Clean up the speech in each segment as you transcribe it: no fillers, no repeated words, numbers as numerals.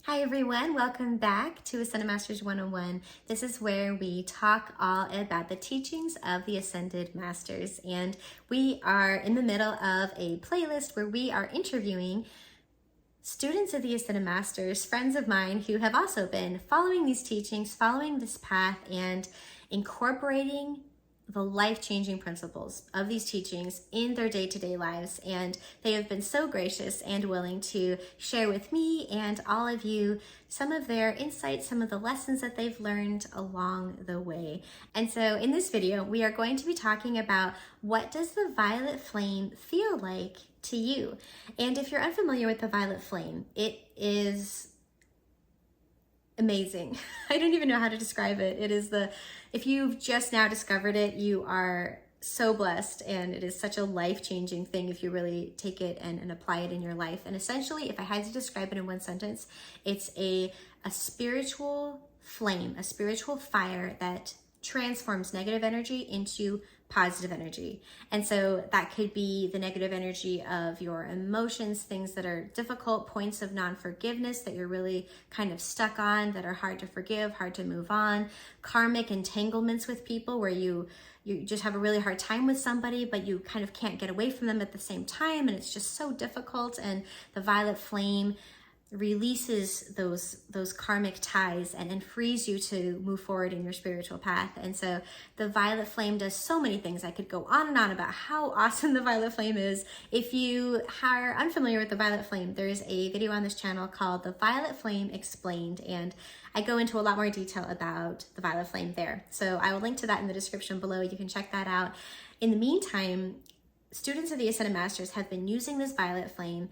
Hi everyone, welcome back to Acended Masters 101. This is where we talk all about the teachings of the Acended Masters, and we are in the middle of a playlist where we are interviewing students of the Acended Masters, friends of mine who have also been following these teachings, following this path, and incorporating the life-changing principles of these teachings in their day-to-day lives. And they have been so gracious and willing to share with me and all of you some of their insights, some of the lessons that they've learned along the way. And so in this video, we are going to be talking about what does the violet flame feel like to you? And if you're unfamiliar with the violet flame, it is amazing. I don't even know how to describe it. It is if you've just now discovered it, you are so blessed, and it is such a life-changing thing if you really take it and apply it in your life. And essentially, if I had to describe it in one sentence, it's a spiritual flame, a spiritual fire that transforms negative energy into positive energy. And so that could be the negative energy of your emotions, things that are difficult, points of non-forgiveness that you're really kind of stuck on, that are hard to forgive, hard to move on, karmic entanglements with people where you just have a really hard time with somebody, but you kind of can't get away from them at the same time, and it's just so difficult. And the violet flame releases those karmic ties and frees you to move forward in your spiritual path. And so the violet flame does so many things. I could go on and on about how awesome the violet flame is. If you are unfamiliar with the violet flame, there's a video on this channel called The Violet Flame Explained, and I go into a lot more detail about the violet flame there. So I will link to that in the description below. You can check that out. In the meantime, students of the Acended Masters have been using this violet flame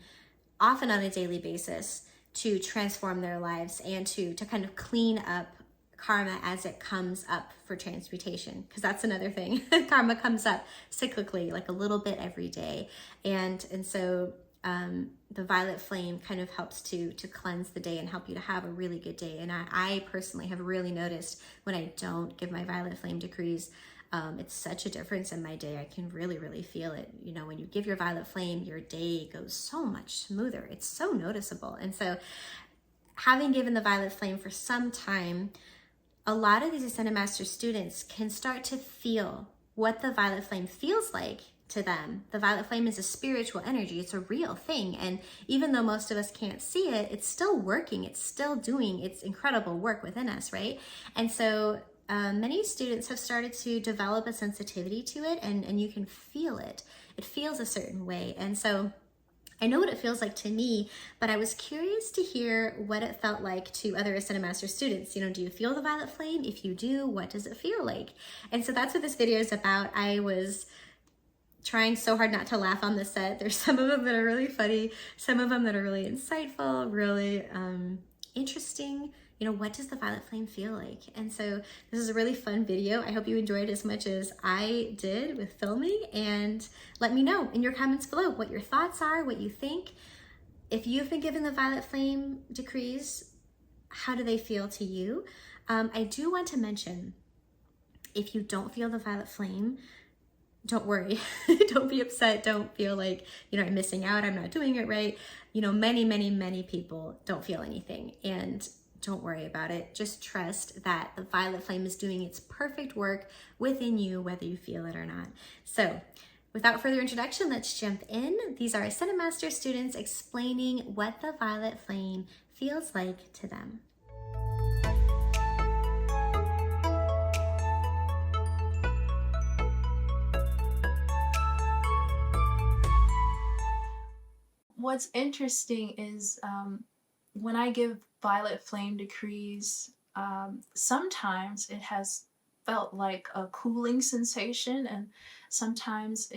often on a daily basis to transform their lives and to kind of clean up karma as it comes up for transmutation, because that's another thing. Karma comes up cyclically, like a little bit every day, and so the violet flame kind of helps to cleanse the day and help you to have a really good day. And I personally have really noticed when I don't give my violet flame decrees, it's such a difference in my day. I can really feel it. You know, when you give your violet flame, your day goes so much smoother. It's so noticeable. And so having given the violet flame for some time, a lot of these Acended Master students can start to feel what the violet flame feels like to them. The violet flame is a spiritual energy. It's a real thing. And even though most of us can't see it, it's still working. It's still doing its incredible work within us, right? And so many students have started to develop a sensitivity to it, and you can feel it. It feels a certain way. And so I know what it feels like to me, but I was curious to hear what it felt like to other Acended Master students. You know, do you feel the violet flame? If you do, what does it feel like? And so that's what this video is about. I was trying so hard not to laugh on the set. There's some of them that are really funny, some of them that are really insightful, really interesting. You know, what does the violet flame feel like? And so this is a really fun video. I hope you enjoyed as much as I did with filming, and let me know in your comments below what your thoughts are, what you think. If you've been given the violet flame decrees, how do they feel to you? I do want to mention, if you don't feel the violet flame, don't worry. Don't be upset. Don't feel like, you know, I'm missing out, I'm not doing it right. You know, many people don't feel anything, and don't worry about it. Just trust that the violet flame is doing its perfect work within you, whether you feel it or not. So without further introduction, let's jump in. These are Acended Master students explaining what the violet flame feels like to them. What's interesting is when I give violet flame decrees, sometimes it has felt like a cooling sensation, and sometimes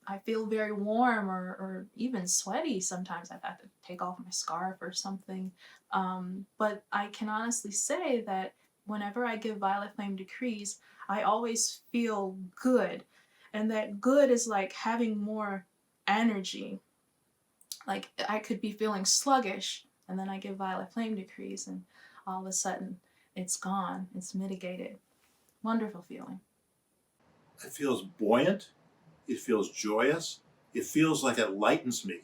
I feel very warm or even sweaty. Sometimes I've had to take off my scarf or something. But I can honestly say that whenever I give violet flame decrees, I always feel good. And that good is like having more energy. Like I could be feeling sluggish, and then I give violet flame decrees, and all of a sudden it's gone, it's mitigated. Wonderful feeling. It feels buoyant, it feels joyous, it feels like it lightens me,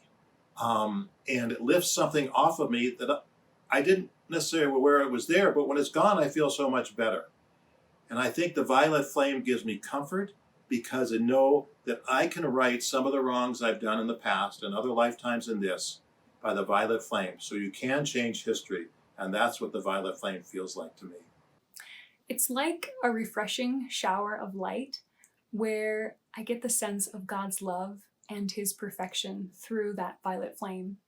and it lifts something off of me that I didn't necessarily aware it was there, but when it's gone, I feel so much better. And I think the violet flame gives me comfort because I know that I can right some of the wrongs I've done in the past and other lifetimes in this by the violet flame. So you can change history. And that's what the violet flame feels like to me. It's like a refreshing shower of light where I get the sense of God's love and his perfection through that violet flame.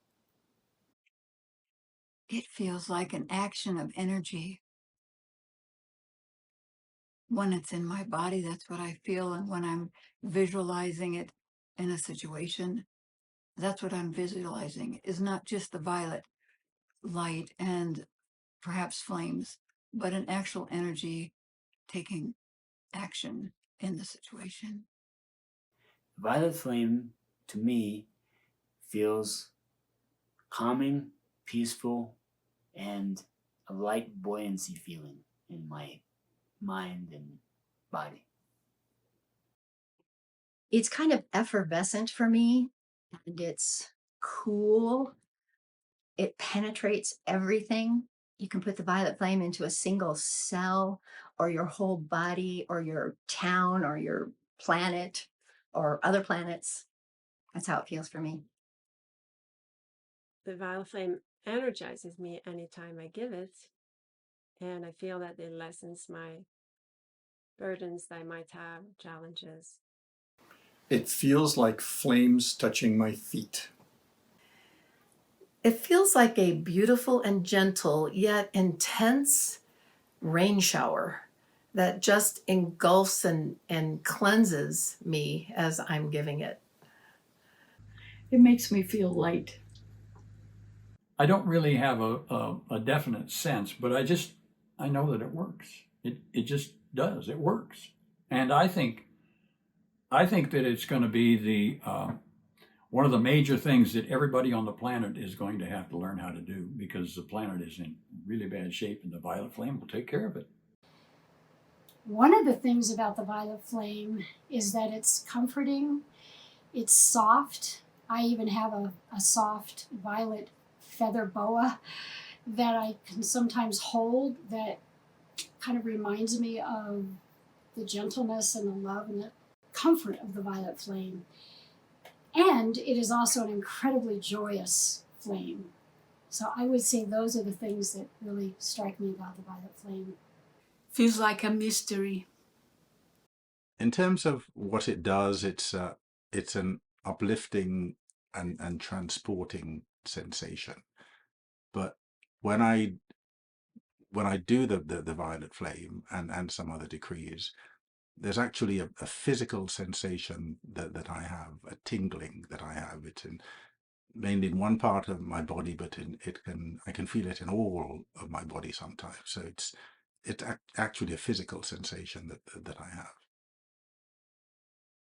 It feels like an action of energy. When it's in my body, that's what I feel. And when I'm visualizing it in a situation, that's what I'm visualizing, is not just the violet light and perhaps flames, but an actual energy taking action in the situation. Violet flame, to me, feels calming, peaceful, and a light buoyancy feeling in my mind and body. It's kind of effervescent for me, and it's cool. It penetrates everything. You can put the violet flame into a single cell or your whole body or your town or your planet or other planets. That's how it feels for me. The violet flame energizes me anytime I give it, and I feel that it lessens my burdens that I might have, challenges. It feels like flames touching my feet. It feels like a beautiful and gentle yet intense rain shower that just engulfs and cleanses me as I'm giving it. It makes me feel light. I don't really have a definite sense, but I know that it works. It just does. It works. And I think that it's going to be the one of the major things that everybody on the planet is going to have to learn how to do, because the planet is in really bad shape and the violet flame will take care of it. One of the things about the violet flame is that it's comforting, it's soft. I even have a soft violet feather boa that I can sometimes hold that kind of reminds me of the gentleness and the love and the comfort of the violet flame. And it is also an incredibly joyous flame. So I would say those are the things that really strike me about the violet flame. Feels like a mystery. In terms of what it does, it's an uplifting and transporting sensation. But when I do the violet flame and some other decrees, there's actually a physical sensation that I have, a tingling that I have. It's mainly in one part of my body, but I can feel it in all of my body sometimes. So it's actually a physical sensation that I have.